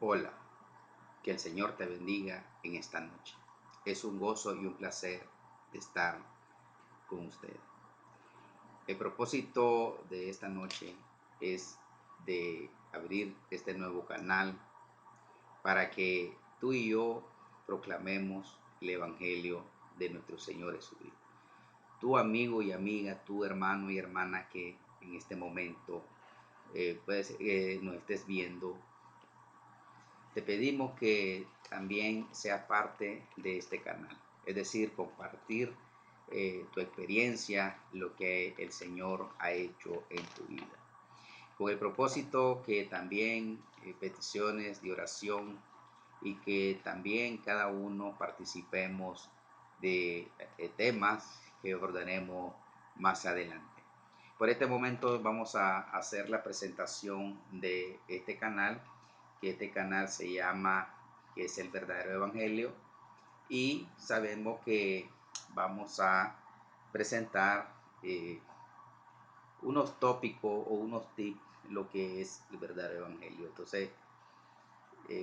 Hola, que el Señor te bendiga en esta noche. Es un gozo y un placer estar con usted. El propósito de esta noche es de abrir este nuevo canal para que tú y yo proclamemos el Evangelio de nuestro Señor Jesucristo. Tu amigo y amiga, tu hermano y hermana que en este momento nos estés viendo, te pedimos que también sea parte de este canal, es decir, compartir tu experiencia, lo que el Señor ha hecho en tu vida. Con el propósito que también peticiones de oración y que también cada uno participemos de temas que ordenemos más adelante. Por este momento vamos a hacer la presentación de este canal, que este canal se llama que es el verdadero evangelio, y sabemos que vamos a presentar eh, unos tópicos o unos tips lo que es el verdadero evangelio. Entonces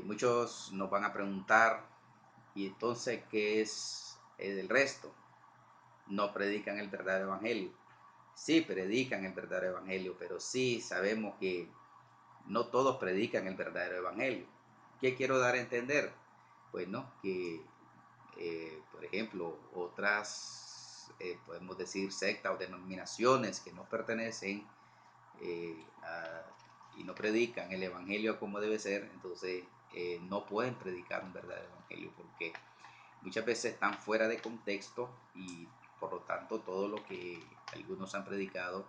muchos nos van a preguntar, y entonces ¿qué es el resto? No predican el verdadero evangelio. Sí predican el verdadero evangelio, pero sí sabemos que no todos predican el verdadero evangelio. ¿Qué quiero dar a entender? Pues no, que por ejemplo podemos decir sectas o denominaciones que no pertenecen y no predican el evangelio como debe ser, entonces no pueden predicar un verdadero evangelio porque muchas veces están fuera de contexto, y por lo tanto todo lo que algunos han predicado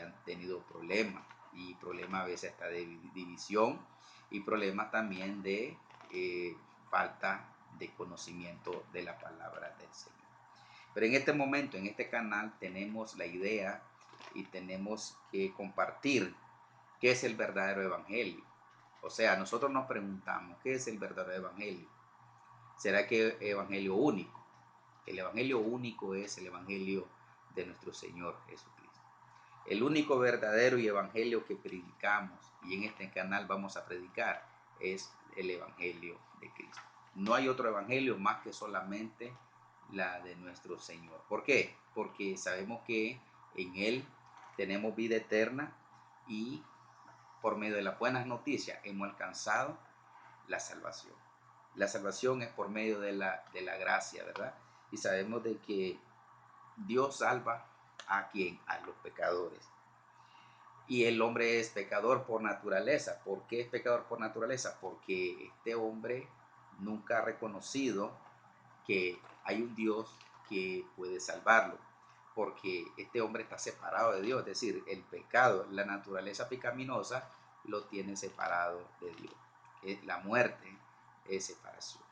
han tenido problemas, y problemas a veces hasta de división, y problemas también de falta de conocimiento de la palabra del Señor. Pero en este momento, en este canal, tenemos la idea y tenemos que compartir qué es el verdadero evangelio. O sea, nosotros nos preguntamos, ¿qué es el verdadero evangelio? ¿Será que evangelio único? El evangelio único es el evangelio de nuestro Señor Jesucristo. El único verdadero y evangelio que predicamos y en este canal vamos a predicar es el evangelio de Cristo. No hay otro evangelio más que solamente la de nuestro Señor. ¿Por qué? Porque sabemos que en Él tenemos vida eterna, y por medio de las buenas noticias hemos alcanzado la salvación. La salvación es por medio de la gracia, ¿verdad? Y sabemos de que Dios salva a quien, a los pecadores. Y el hombre es pecador por naturaleza. ¿Por qué es pecador por naturaleza? Porque este hombre nunca ha reconocido que hay un Dios que puede salvarlo. Porque este hombre está separado de Dios. Es decir, el pecado, la naturaleza pecaminosa, lo tiene separado de Dios. La muerte es separación.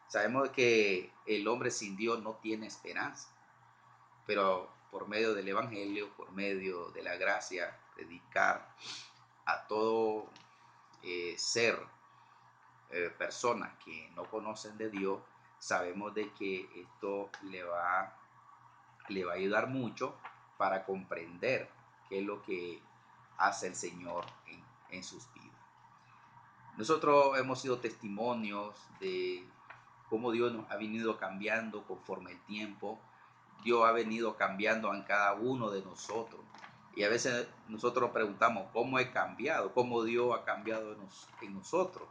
Sabemos que el hombre sin Dios no tiene esperanza, pero por medio del Evangelio, por medio de la gracia, predicar a todo personas que no conocen de Dios, sabemos de que esto le va a ayudar mucho para comprender qué es lo que hace el Señor en sus vidas. Nosotros hemos sido testimonios de cómo Dios nos ha venido cambiando conforme el tiempo. Dios ha venido cambiando en cada uno de nosotros. Y a veces nosotros nos preguntamos cómo he cambiado, cómo Dios ha cambiado en nosotros.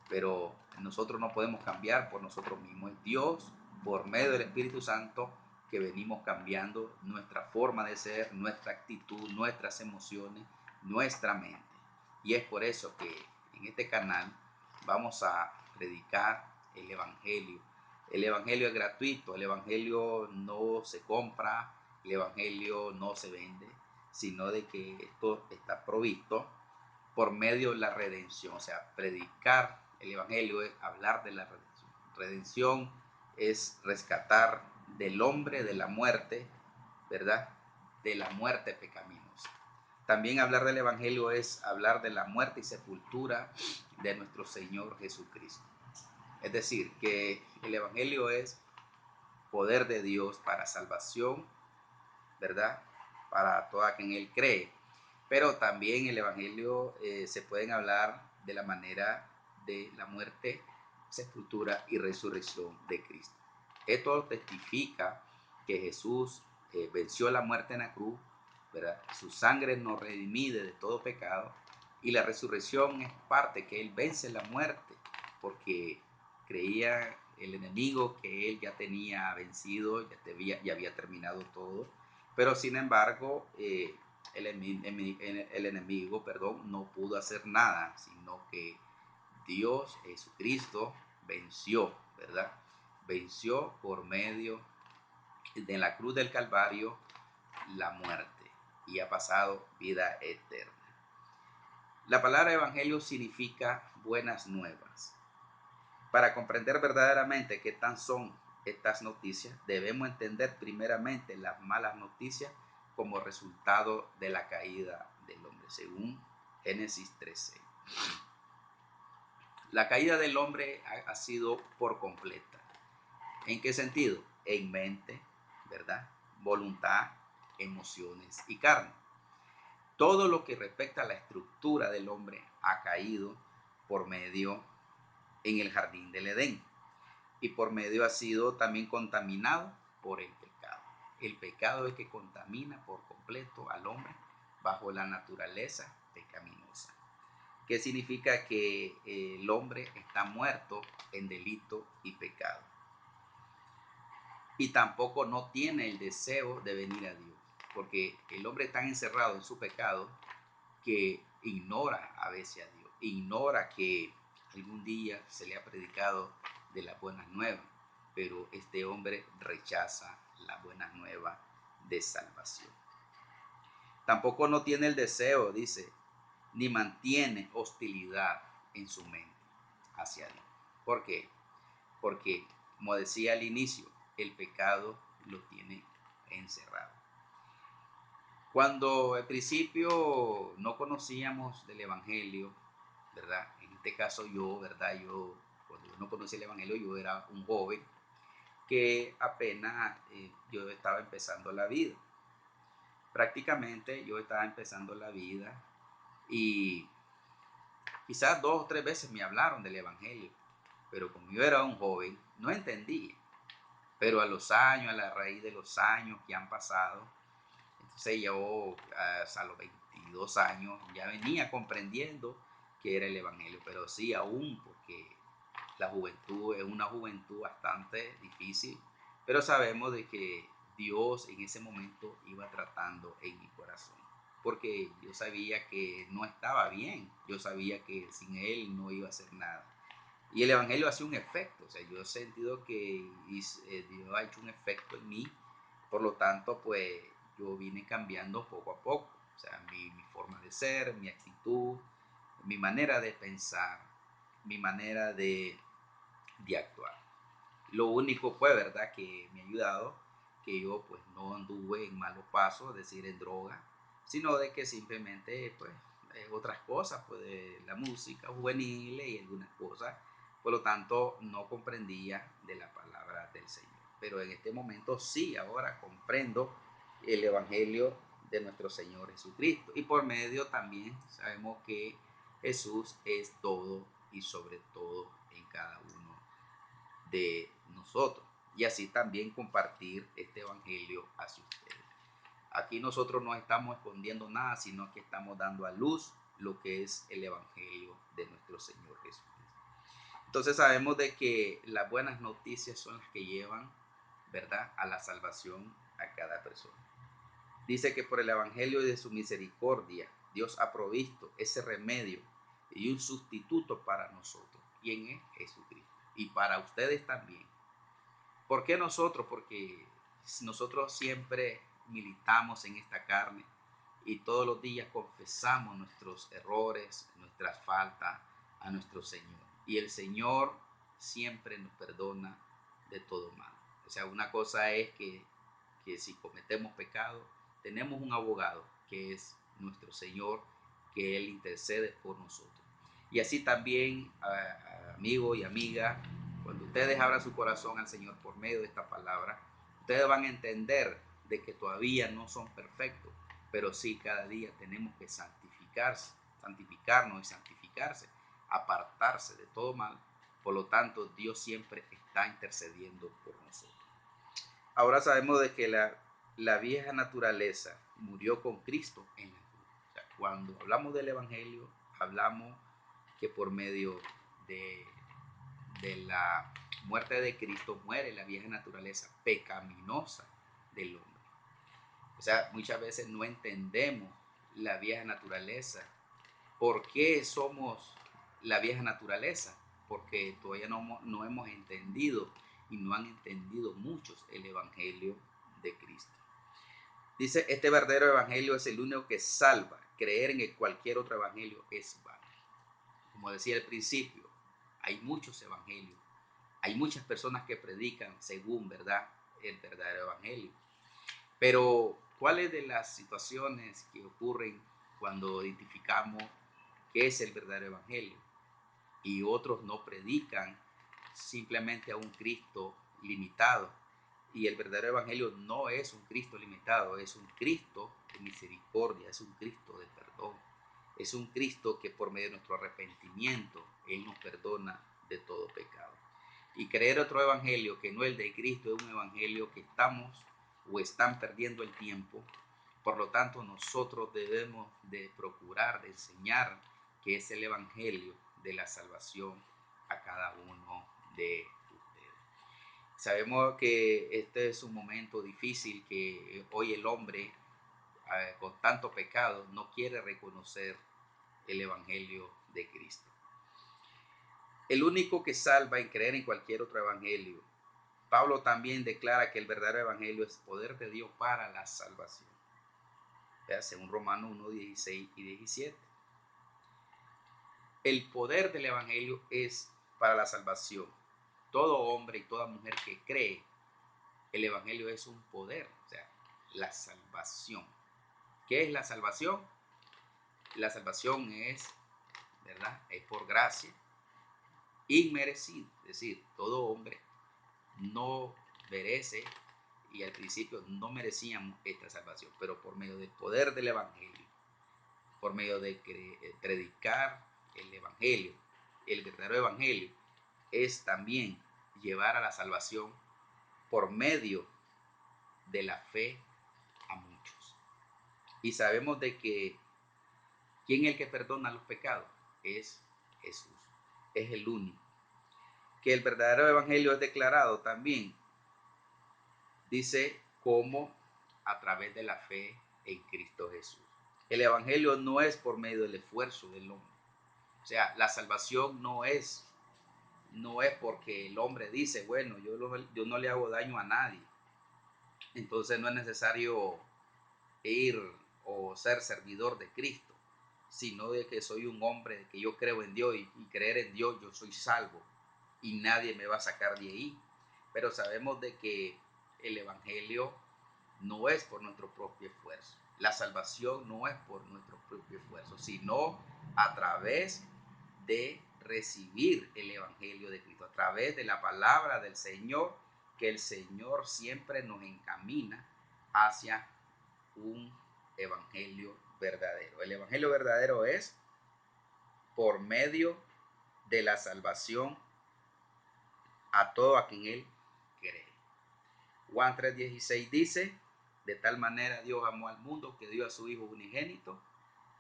Pero nosotros no podemos cambiar por nosotros mismos. Es Dios, por medio del Espíritu Santo, que venimos cambiando nuestra forma de ser, nuestra actitud, nuestras emociones, nuestra mente. Y es por eso que en este canal vamos a predicar el Evangelio. El Evangelio es gratuito, el Evangelio no se compra, el Evangelio no se vende, sino de que esto está provisto por medio de la redención. O sea, predicar el Evangelio es hablar de la redención. Redención es rescatar del hombre de la muerte, ¿verdad? De la muerte pecaminosa. También hablar del Evangelio es hablar de la muerte y sepultura de nuestro Señor Jesucristo. Es decir, que el Evangelio es poder de Dios para salvación, ¿verdad? Para toda quien Él cree. Pero también el Evangelio se pueden hablar de la manera de la muerte, sepultura y resurrección de Cristo. Esto testifica que Jesús venció la muerte en la cruz, ¿verdad? Su sangre nos redime de todo pecado, y la resurrección es parte que Él vence la muerte, porque creía el enemigo que Él ya tenía vencido, ya había terminado todo, pero sin embargo el enemigo, perdón, no pudo hacer nada, sino que Dios, Jesucristo, venció, ¿verdad? Venció por medio de la cruz del Calvario la muerte y ha pasado vida eterna. La palabra evangelio significa buenas nuevas. Para comprender verdaderamente qué tan son estas noticias, debemos entender primeramente las malas noticias como resultado de la caída del hombre, según Génesis 13. La caída del hombre ha sido por completa. ¿En qué sentido? En mente, ¿verdad? Voluntad, emociones y carne. Todo lo que respecta a la estructura del hombre ha caído por medio en el jardín del Edén, y por medio ha sido también contaminado por el pecado. El pecado es que contamina por completo al hombre bajo la naturaleza pecaminosa. ¿Qué significa? Que el hombre está muerto en delito y pecado, y tampoco no tiene el deseo de venir a Dios, porque el hombre está encerrado en su pecado que ignora a veces a Dios, ignora que algún día se le ha predicado de las buenas nuevas, pero este hombre rechaza las buenas nuevas de salvación. Tampoco no tiene el deseo, dice, ni mantiene hostilidad en su mente hacia Dios. ¿Por qué? Porque, como decía al inicio, el pecado lo tiene encerrado. Cuando al principio no conocíamos del Evangelio, ¿verdad? En este caso yo, ¿verdad? Cuando yo no conocía el Evangelio, yo era un joven que apenas yo estaba empezando la vida. Prácticamente yo estaba empezando la vida, y quizás 2 o 3 veces me hablaron del Evangelio, pero como yo era un joven, no entendía. Pero a los años, a la raíz de los años que han pasado, entonces yo hasta los 22 años ya venía comprendiendo que era el Evangelio, pero sí aún, porque la juventud es una juventud bastante difícil, pero sabemos de que Dios en ese momento iba tratando en mi corazón, porque yo sabía que no estaba bien, yo sabía que sin Él no iba a hacer nada. Y el Evangelio hace un efecto, o sea, yo he sentido que Dios ha hecho un efecto en mí, por lo tanto, pues yo vine cambiando poco a poco, o sea, mi forma de ser, mi actitud, mi manera de pensar, mi manera de actuar. Lo único fue, ¿verdad?, que me ha ayudado, que yo pues no anduve en malos pasos, es decir, en droga, sino de que simplemente pues otras cosas, pues de la música juvenil y algunas cosas, por lo tanto no comprendía de la palabra del Señor. Pero en este momento sí, ahora comprendo el Evangelio de nuestro Señor Jesucristo, y por medio también sabemos que Jesús es todo y sobre todo en cada uno de nosotros, y así también compartir este evangelio hacia ustedes. Aquí nosotros no estamos escondiendo nada, sino que estamos dando a luz lo que es el evangelio de nuestro Señor Jesucristo. Entonces sabemos de que las buenas noticias son las que llevan, ¿verdad?, a la salvación a cada persona. Dice que por el evangelio de su misericordia Dios ha provisto ese remedio y un sustituto para nosotros, quien es Jesucristo, y para ustedes también. ¿Por qué nosotros? Porque nosotros siempre militamos en esta carne y todos los días confesamos nuestros errores, nuestras faltas a nuestro Señor. Y el Señor siempre nos perdona de todo mal. O sea, una cosa es que si cometemos pecado, tenemos un abogado que es nuestro Señor, que Él intercede por nosotros. Y así también, amigo y amiga, cuando ustedes abran su corazón al Señor por medio de esta palabra, ustedes van a entender de que todavía no son perfectos, pero sí cada día tenemos que santificarnos y santificarse apartarse de todo mal. Por lo tanto, Dios siempre está intercediendo por nosotros. Ahora sabemos de que la vieja naturaleza murió con Cristo en la cruz. O sea, cuando hablamos del Evangelio, hablamos que por medio de, de la muerte de Cristo muere la vieja naturaleza pecaminosa del hombre. O sea, muchas veces no entendemos la vieja naturaleza. ¿Por qué somos la vieja naturaleza? Porque todavía no hemos entendido y no han entendido muchos el Evangelio de Cristo. Dice, este verdadero evangelio es el único que salva. Creer en cualquier otro evangelio es vano. Como decía al principio, hay muchos evangelios. Hay muchas personas que predican según, ¿verdad?, el verdadero evangelio. Pero, ¿cuáles de las situaciones que ocurren cuando identificamos qué es el verdadero evangelio? Y otros no predican simplemente a un Cristo limitado. Y el verdadero evangelio no es un Cristo limitado, es un Cristo de misericordia, es un Cristo de perdón. Es un Cristo que por medio de nuestro arrepentimiento, Él nos perdona de todo pecado. Y creer otro evangelio que no el de Cristo es un evangelio que estamos o están perdiendo el tiempo. Por lo tanto, nosotros debemos de procurar, de enseñar que es el evangelio de la salvación a cada uno de ustedes. Sabemos que este es un momento difícil, que hoy el hombre con tanto pecado no quiere reconocer el evangelio de Cristo. El único que salva en creer en cualquier otro evangelio. Pablo también declara que el verdadero evangelio es poder de Dios para la salvación. Según Romanos 1, 16 y 17. El poder del evangelio es para la salvación. Todo hombre y toda mujer que cree, el evangelio es un poder, o sea, la salvación. ¿Qué es la salvación? La salvación es, ¿verdad?, es por gracia, inmerecido. Es decir, todo hombre no merece, y al principio no merecíamos esta salvación, pero por medio del poder del evangelio, por medio de predicar el evangelio, el verdadero evangelio, es también llevar a la salvación por medio de la fe a muchos. Y sabemos de que ¿quién es el que perdona los pecados? Es Jesús, es el único. Que el verdadero evangelio es declarado también, dice, como a través de la fe en Cristo Jesús. El evangelio no es por medio del esfuerzo del hombre. O sea, la salvación no es porque el hombre dice, bueno, yo no le hago daño a nadie, entonces no es necesario ir o ser servidor de Cristo, sino de que soy un hombre, de que yo creo en Dios y creer en Dios, yo soy salvo y nadie me va a sacar de ahí. Pero sabemos de que el evangelio no es por nuestro propio esfuerzo. La salvación no es por nuestro propio esfuerzo, sino a través de recibir el evangelio de Cristo, a través de la palabra del Señor, que el Señor siempre nos encamina hacia un evangelio verdadero. El evangelio verdadero es por medio de la salvación a todo a quien Él cree. Juan 3:16 dice, de tal manera Dios amó al mundo que dio a su Hijo unigénito,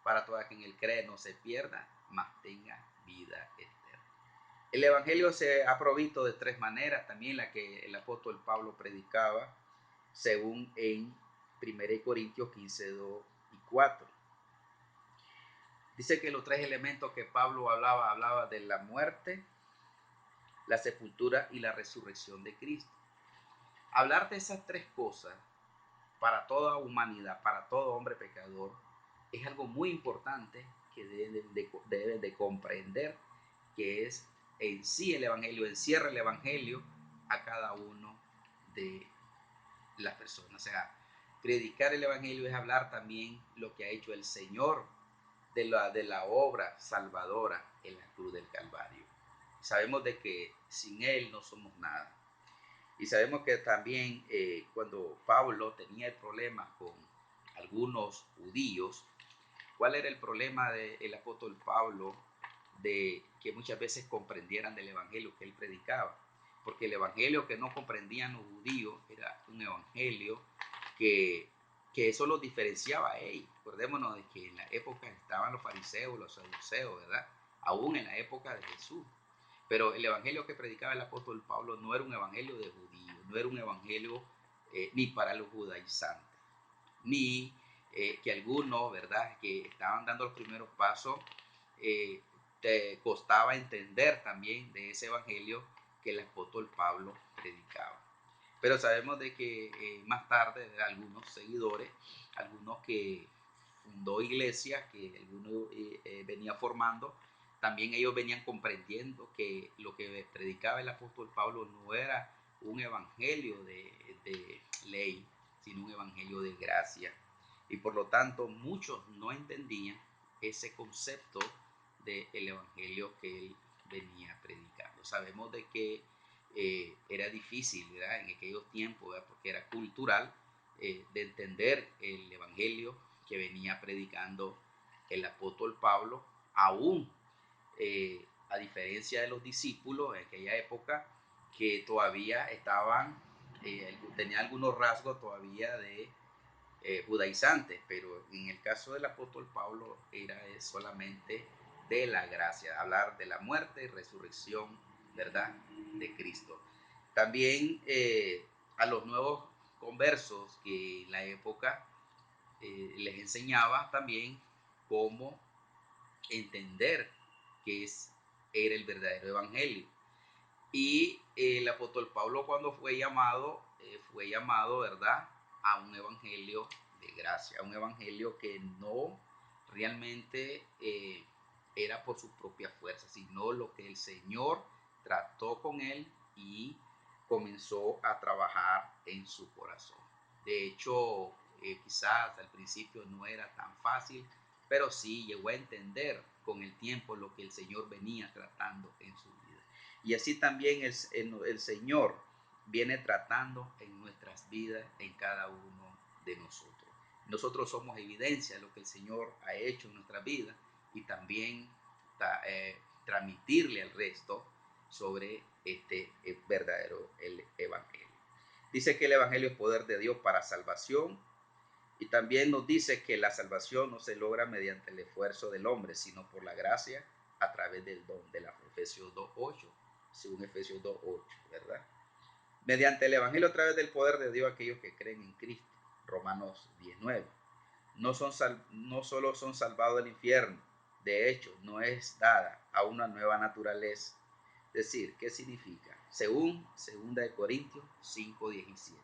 para todo a quien Él cree no se pierda, mas tenga vida eterna. El evangelio se ha provisto de tres maneras, también la que el apóstol Pablo predicaba, según en 1 Corintios 15, 2 y 4. Dice que los tres elementos que Pablo hablaba de la muerte, la sepultura y la resurrección de Cristo. Hablar de esas tres cosas para toda humanidad, para todo hombre pecador, es algo muy importante que deben de comprender, que es en sí el Evangelio, encierra el Evangelio a cada uno de las personas. O sea, predicar el Evangelio es hablar también lo que ha hecho el Señor de la obra salvadora en la cruz del Calvario. Sabemos de que sin Él no somos nada. Y sabemos que también cuando Pablo tenía el problema con algunos judíos, ¿cuál era el problema del apóstol Pablo de que muchas veces comprendieran del evangelio que él predicaba, porque el evangelio que no comprendían los judíos era un evangelio que, que eso los diferenciaba a ellos. Acordémonos de que en la época estaban los fariseos, los saduceos, ¿verdad? Aún en la época de Jesús. Pero el evangelio que predicaba el apóstol Pablo no era un evangelio de judíos, no era un evangelio ni para los judaizantes, ni que algunos, ¿verdad?, que estaban dando los primeros pasos, eh, te costaba entender también de ese evangelio que el apóstol Pablo predicaba. Pero sabemos de que más tarde de algunos seguidores, algunos que fundó iglesias, que algunos venía formando, también ellos venían comprendiendo que lo que predicaba el apóstol Pablo no era un evangelio de ley, sino un evangelio de gracia. Y por lo tanto muchos no entendían ese concepto del evangelio que él venía predicando. Sabemos de que era difícil, ¿verdad?, en aquellos tiempos, ¿verdad?, porque era cultural, de entender el evangelio que venía predicando el apóstol Pablo, aún a diferencia de los discípulos en aquella época que todavía estaban, tenían algunos rasgos todavía de judaizantes, pero en el caso del apóstol Pablo era solamente de la gracia, hablar de la muerte y resurrección, ¿verdad?, de Cristo. También a los nuevos conversos que en la época les enseñaba también cómo entender que era el verdadero evangelio. Y el apóstol Pablo cuando fue llamado, ¿verdad?, a un evangelio de gracia, a un evangelio que no realmente era por sus propias fuerzas, sino lo que el Señor trató con él y comenzó a trabajar en su corazón. De hecho, quizás al principio no era tan fácil, pero sí llegó a entender con el tiempo lo que el Señor venía tratando en su vida. Y así también el Señor viene tratando en nuestras vidas, en cada uno de nosotros. Nosotros somos evidencia de lo que el Señor ha hecho en nuestra vida y también transmitirle al resto sobre este verdadero el Evangelio. Dice que el Evangelio es poder de Dios para salvación y también nos dice que la salvación no se logra mediante el esfuerzo del hombre, sino por la gracia a través del don de la Efesios 2.8, según Efesios 2.8, ¿verdad? Mediante el Evangelio a través del poder de Dios aquellos que creen en Cristo, Romanos 19. No solo son salvados del infierno, de hecho, no es dada a una nueva naturaleza. Es decir, ¿qué significa? Según 2 Corintios 5.17.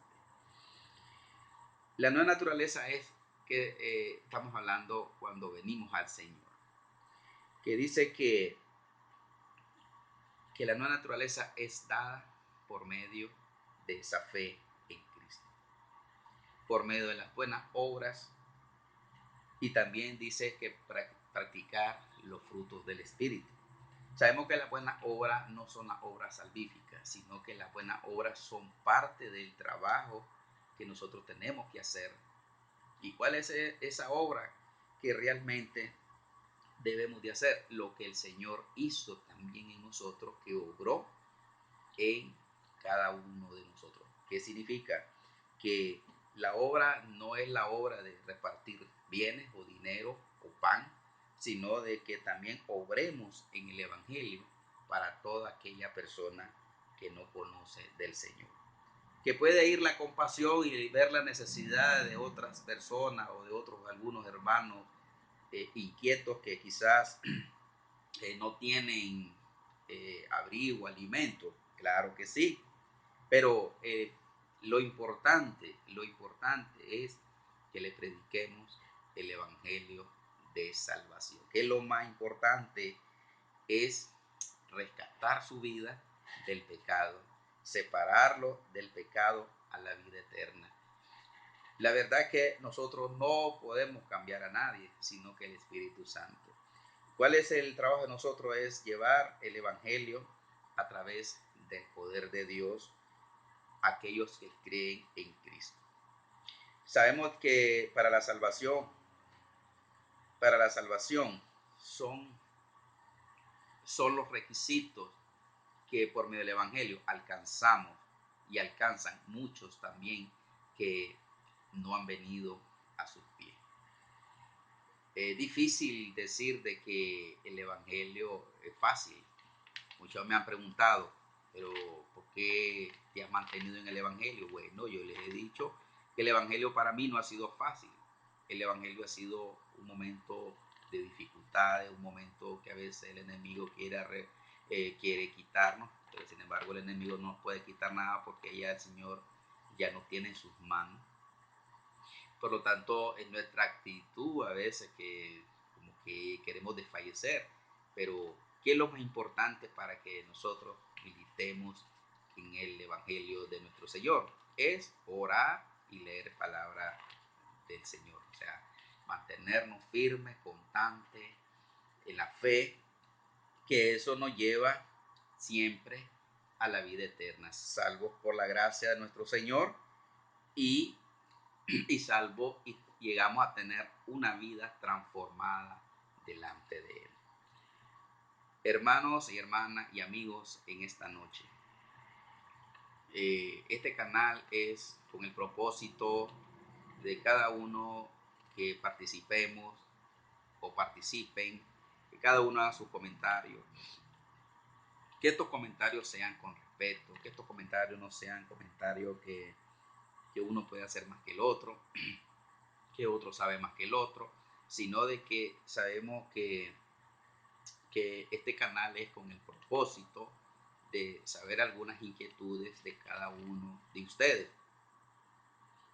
La nueva naturaleza es que estamos hablando cuando venimos al Señor, que dice que la nueva naturaleza es dada por medio de esa fe en Cristo, por medio de las buenas obras, y también dice que practicar los frutos del Espíritu. Sabemos que las buenas obras no son las obras salvíficas, sino que las buenas obras son parte del trabajo que nosotros tenemos que hacer. ¿Y cuál es esa obra que realmente debemos de hacer? Lo que el Señor hizo también en nosotros, que obró en cada uno de nosotros. ¿Qué significa? Que la obra no es la obra de repartir bienes o dinero o pan, sino de que también obremos en el Evangelio para toda aquella persona que no conoce del Señor. Que puede ir la compasión y ver la necesidad de otras personas o de otros algunos hermanos inquietos que quizás no tienen abrigo, alimento. Claro que sí, pero lo importante es que le prediquemos el evangelio de salvación. Que lo más importante es rescatar su vida del pecado, separarlo del pecado a la vida eterna. La verdad es que nosotros no podemos cambiar a nadie, sino que el Espíritu Santo. ¿Cuál es el trabajo de nosotros? Es llevar el evangelio a través del poder de Dios a aquellos que creen en Cristo. Sabemos que para la salvación son son los requisitos que por medio del Evangelio alcanzamos y alcanzan muchos también que no han venido a sus pies. Es difícil decir de que el Evangelio es fácil. Muchos me han preguntado, pero ¿por qué te has mantenido en el Evangelio? Bueno, yo les he dicho que el Evangelio para mí no ha sido fácil. El Evangelio ha sido un momento de dificultades, un momento que a veces el enemigo quiere quitarnos, pero sin embargo el enemigo no nos puede quitar nada porque ya el Señor ya no tiene en sus manos. Por lo tanto, es nuestra actitud a veces que como que queremos desfallecer, pero ¿qué es lo más importante para que nosotros militemos en el Evangelio de nuestro Señor? Es orar y leer palabra del Señor, o sea, mantenernos firmes, constantes en la fe, que eso nos lleva siempre a la vida eterna, salvo por la gracia de nuestro Señor y salvo y llegamos a tener una vida transformada delante de Él. Hermanos y hermanas y amigos, en esta noche, este canal es con el propósito de cada uno que participemos o participen, que cada uno haga sus comentarios, que estos comentarios sean con respeto, que estos comentarios no sean comentarios que uno puede hacer más que el otro, que otro sabe más que el otro, sino de que sabemos que este canal es con el propósito de saber algunas inquietudes de cada uno de ustedes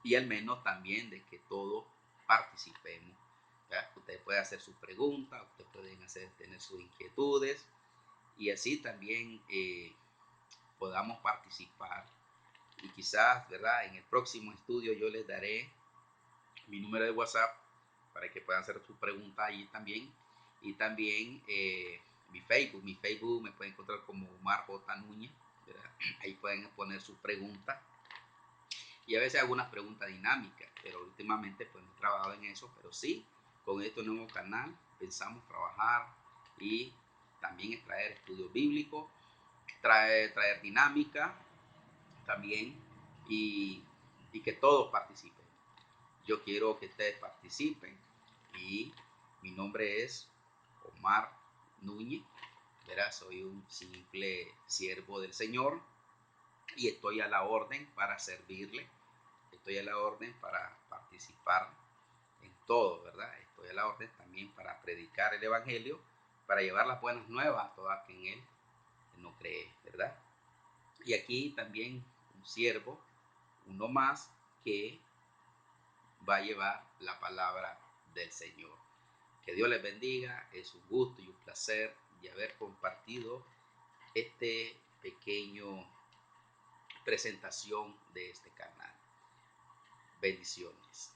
y al menos también de que todos participemos. ¿Ya? Ustedes pueden hacer sus preguntas, ustedes pueden tener sus inquietudes y así también podamos participar y quizás, ¿verdad? En el próximo estudio yo les daré mi número de WhatsApp para que puedan hacer sus preguntas allí también. Y también mi Facebook me pueden encontrar como Omar J. Núñez, ¿verdad? Ahí pueden poner sus preguntas y a veces algunas preguntas dinámicas, pero últimamente pues no he trabajado en eso, pero sí, con este nuevo canal pensamos trabajar y también extraer estudios bíblicos, traer dinámica también y, y que todos participen. Yo quiero que ustedes participen y mi nombre es Omar Núñez, ¿verdad? Soy un simple siervo del Señor y estoy a la orden para servirle, estoy a la orden para participar en todo, ¿verdad? Estoy a la orden también para predicar el Evangelio, para llevar las buenas nuevas a todas que en Él no cree, ¿verdad? Y aquí también un siervo, uno más que va a llevar la palabra del Señor. Que Dios les bendiga, es un gusto y un placer de haber compartido este pequeño presentación de este canal. Bendiciones.